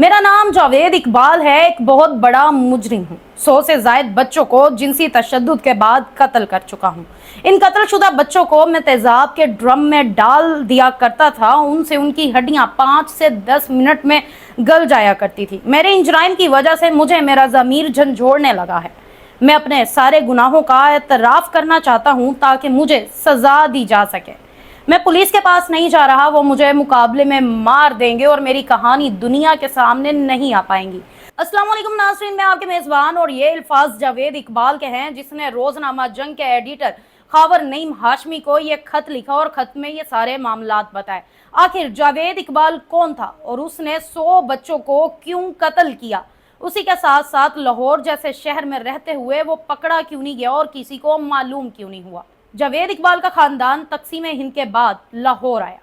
मेरा नाम जावेद इकबाल है। एक बहुत बड़ा मुजरिम हूँ। 100 से जायद बच्चों को जिनसी तशद्दुद के बाद कत्ल कर चुका हूँ। इन कत्लशुदा बच्चों को मैं तेजाब के ड्रम में डाल दिया करता था। उनसे उनकी हड्डियाँ 5 से 10 मिनट में गल जाया करती थी। मेरे इन जुराइम की वजह से मुझे मेरा ज़मीर झंझोड़ने लगा है। मैं अपने सारे गुनाहों का एतराफ़ करना चाहता हूँ ताकि मुझे सज़ा दी जा सके। मैं पुलिस के पास नहीं जा रहा, वो मुझे मुकाबले में मार देंगे और मेरी कहानी दुनिया के सामने नहीं आ पाएंगी। अस्सलाम वालेकुम नाज़रीन, मैं आपके मेज़बान और ये अल्फाज जावेद इकबाल के हैं जिसने रोज़नामा जंग के एडिटर खावर नईम हाशमी को ये खत लिखा और खत में ये सारे मामलात बताए। आखिर जावेद इकबाल कौन था और उसने 100 बच्चों को क्यों कत्ल किया? उसी के साथ साथ लाहौर जैसे शहर में रहते हुए वो पकड़ा क्यों नहीं गया और किसी को मालूम क्यों नहीं हुआ? जावेद इकबाल का खानदान तकसीम हिंद के बाद लाहौर आया,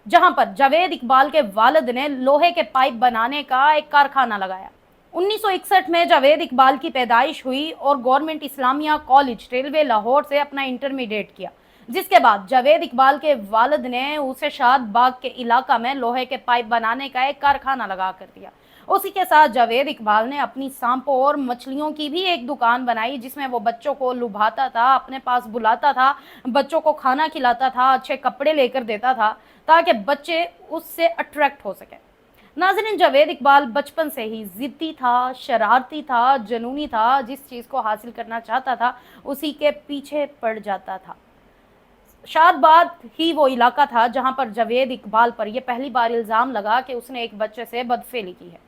जहां पर जावेद इकबाल के वालिद ने लोहे के पाइप बनाने का एक कारखाना लगाया। 1961 में जावेद इकबाल की पैदाइश हुई और government Islamia college railway Lahore से अपना इंटरमीडिएट किया, जिसके बाद जावेद इकबाल के वालिद ने उसे शाद बाग के इलाका में लोहे के पाइप बनाने का एक कारखाना लगा कर दिया। उसी के साथ जावेद इकबाल ने अपनी सांपों और मछलियों की भी एक दुकान बनाई, जिसमें वो बच्चों को लुभाता था, अपने पास बुलाता था, बच्चों को खाना खिलाता था, अच्छे कपड़े लेकर देता था ताकि बच्चे उससे अट्रैक्ट हो सके। नाज़रीन, जावेद इकबाल बचपन से ही जिद्दी था, शरारती था, जुनूनी था। जिस चीज़ को हासिल करना चाहता था उसी के पीछे पड़ जाता था। शादबाद ही वो इलाका था जहां पर जावेद इकबाल पर यह पहली बार इल्ज़ाम लगा कि उसने एक बच्चे से बदफेली की है।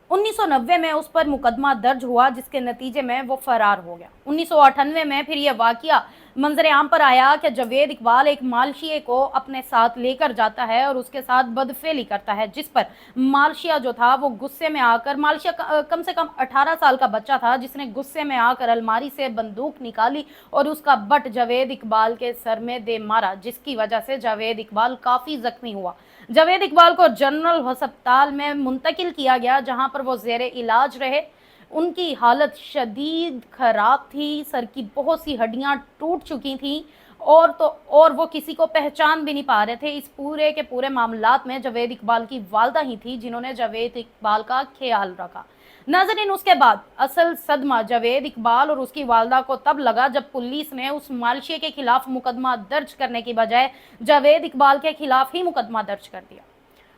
1990 में उस पर मुकदमा दर्ज हुआ, जिसके नतीजे में वो फरार हो गया। 1998 में फिर यह वाकया मंजर आम पर आया कि जावेद इकबाल एक मालशिए को अपने साथ लेकर जाता है और उसके साथ बदफेली करता है, जिस पर मालशिया जो था वो गुस्से में आकर, मालशिया कम से कम 18 साल का बच्चा था, जिसने गुस्से में आकर अलमारी से बंदूक निकाली और उसका बट जावेद इकबाल के सर में दे मारा, जिसकी वजह से जावेद इकबाल काफ़ी जख्मी हुआ। जावेद इकबाल को जनरल अस्पताल में मुंतकिल किया गया, जहां पर वो ज़ेरे इलाज रहे। उनकी हालत शदीद ख़राब थी, सर की बहुत सी हड्डियां टूट चुकी थीं और वो किसी को पहचान भी नहीं पा रहे थे। इस पूरे के पूरे मामलात में जावेद इकबाल की वालदा ही थी जिन्होंने जावेद इकबाल का ख्याल रखा। नाज़रीन, उसके बाद असल सदमा जावेद इकबाल और उसकी वालदा को तब लगा जब पुलिस ने उस मालशिए के खिलाफ मुकदमा दर्ज करने की बजाय जावेद इकबाल के खिलाफ ही मुकदमा दर्ज कर दिया।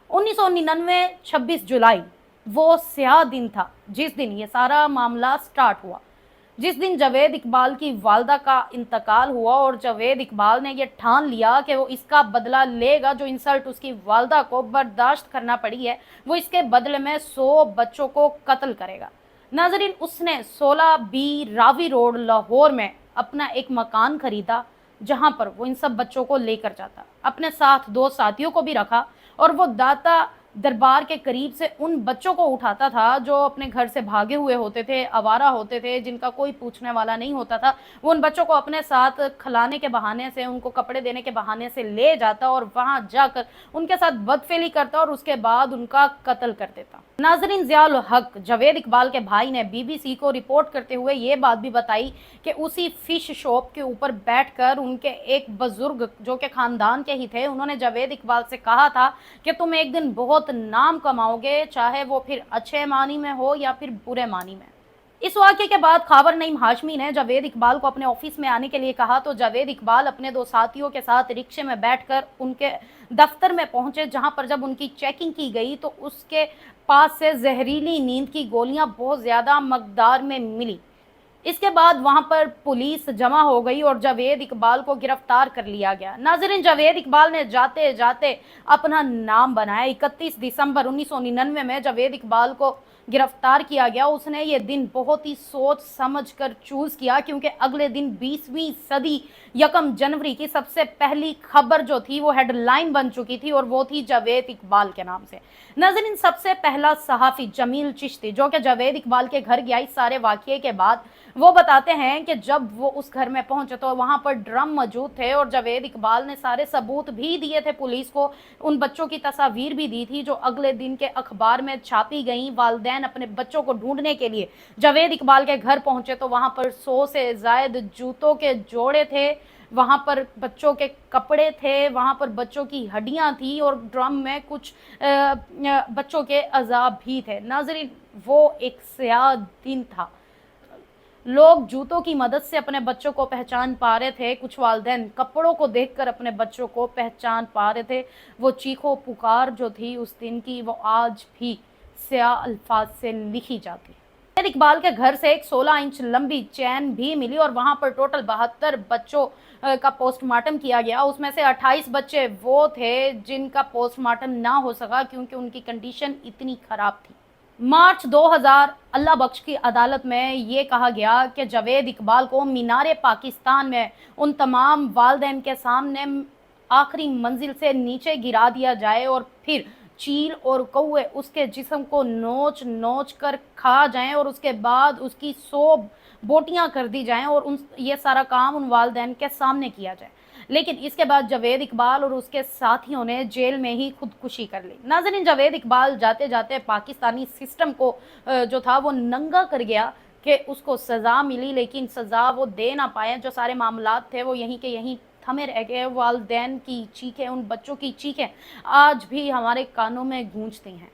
1999 26 जुलाई वो स्याह दिन था जिस दिन ये सारा मामला स्टार्ट हुआ, जिस दिन जावेद इकबाल की वालदा का इंतकाल हुआ और जावेद इकबाल ने यह ठान लिया कि वो इसका बदला लेगा। जो इंसल्ट उसकी वालदा को बर्दाश्त करना पड़ी है, वो इसके बदले में 100 बच्चों को कत्ल करेगा। नाजरीन, उसने 16 बी रावी रोड लाहौर में अपना एक मकान खरीदा, जहां पर वो इन सब बच्चों को लेकर जाता। अपने साथ 2 साथियों को भी रखा और वो दाता दरबार के करीब से उन बच्चों को उठाता था जो अपने घर से भागे हुए होते थे, आवारा होते थे, जिनका कोई पूछने वाला नहीं होता था। वो उन बच्चों को अपने साथ खिलाने के बहाने से, उनको कपड़े देने के बहाने से ले जाता और वहां जाकर उनके साथ बदफेली करता और उसके बाद उनका कत्ल कर देता। नाजरीन, ज़ियाउल हक जावेद इकबाल के भाई ने BBC को रिपोर्ट करते हुए ये बात भी बताई कि उसी फिश शॉप के ऊपर बैठकर उनके एक बुजुर्ग जो कि खानदान के ही थे, उन्होंने जावेद इकबाल से कहा था कि तुम एक दिन बहुत नाम कमाओगे, चाहे वो फिर अच्छे मानी में हो या फिर बुरे मानी में। इस वाक़े के बाद खावर नईम हाशमी ने जावेद इकबाल को अपने ऑफिस में आने के लिए कहा, तो जावेद इकबाल अपने 2 साथियों के साथ रिक्शे में बैठकर उनके दफ्तर में पहुंचे, जहां पर जब उनकी चेकिंग की गई तो उसके पास से जहरीली नींद की गोलियां बहुत ज़्यादा मकदार में मिली। इसके बाद वहां पर पुलिस जमा हो गई और जावेद इकबाल को गिरफ्तार कर लिया गया। नाज़रीन, जावेद इकबाल ने जाते जाते अपना नाम बनाया। 31 दिसंबर 1999 में जावेद इकबाल को गिरफ्तार किया गया। उसने ये दिन बहुत ही सोच समझ कर चूज़ किया, क्योंकि अगले दिन 20वीं सदी 1 जनवरी की सबसे पहली खबर जो थी वो हेडलाइन बन चुकी थी और वो थी जावेद इकबाल के नाम से। नाज़रीन, सबसे पहला सहाफ़ी जमील चिश्ती जो कि जावेद इकबाल के घर गया इस सारे वाक़ये के बाद, वो बताते हैं कि जब वो उस घर में पहुंचे तो वहां पर ड्रम मौजूद थे और जावेद इकबाल ने सारे सबूत भी दिए थे पुलिस को। उन बच्चों की तस्वीर भी दी थी जो अगले दिन के अखबार में छापी गई। वालिदैन अपने बच्चों को ढूंढने के लिए जावेद इकबाल के घर पहुंचे तो वहां पर 100 से ज़ायद जूतों के जोड़े थे, وہاں پر بچوں کے کپڑے تھے، وہاں پر بچوں کی ہڈیاں تھیں اور ڈرم میں کچھ بچوں کے اعضاء بھی تھے۔ ناظرین، وہ ایک سیاہ دن تھا۔ لوگ جوتوں کی مدد سے اپنے بچوں کو پہچان پا رہے تھے، کچھ والدین کپڑوں کو دیکھ کر اپنے بچوں کو پہچان پا رہے تھے۔ وہ چیخو پکار جو تھی اس دن کی، وہ آج بھی سیاہ الفاظ سے لکھی جاتی ہے۔ جاوید اقبال کے گھر سے ایک 16 انچ لمبی چین بھی ملی اور وہاں پر ٹوٹل 72 بچوں کا پوسٹ مارٹم کیا گیا۔ اس میں سے 28 بچے وہ تھے جن کا پوسٹ مارٹم نہ ہو سکا کیونکہ ان کی کنڈیشن اتنی خراب تھی۔ مارچ 2000 اللہ بخش کی عدالت میں یہ کہا گیا کہ جاوید اقبال کو مینار پاکستان میں ان تمام والدین کے سامنے آخری منزل سے نیچے گرا دیا جائے اور پھر چیل اور کوے اس کے جسم کو نوچ نوچ کر کھا جائیں اور اس کے بعد اس کی 100 بوٹیاں کر دی جائیں اور یہ سارا کام ان والدین کے سامنے کیا جائے۔ لیکن اس کے بعد جاوید اقبال اور اس کے ساتھیوں نے جیل میں ہی خودکشی کر لی۔ ناظرین، جاوید اقبال جاتے جاتے پاکستانی سسٹم کو جو تھا وہ ننگا کر گیا کہ اس کو سزا ملی، لیکن سزا وہ دے نہ پائے۔ جو سارے معاملات تھے وہ یہیں کے یہیں تھمے رہ گئے۔ والدین کی چیخیں، ان بچوں کی چیخیں آج بھی ہمارے کانوں میں گونجتی ہیں۔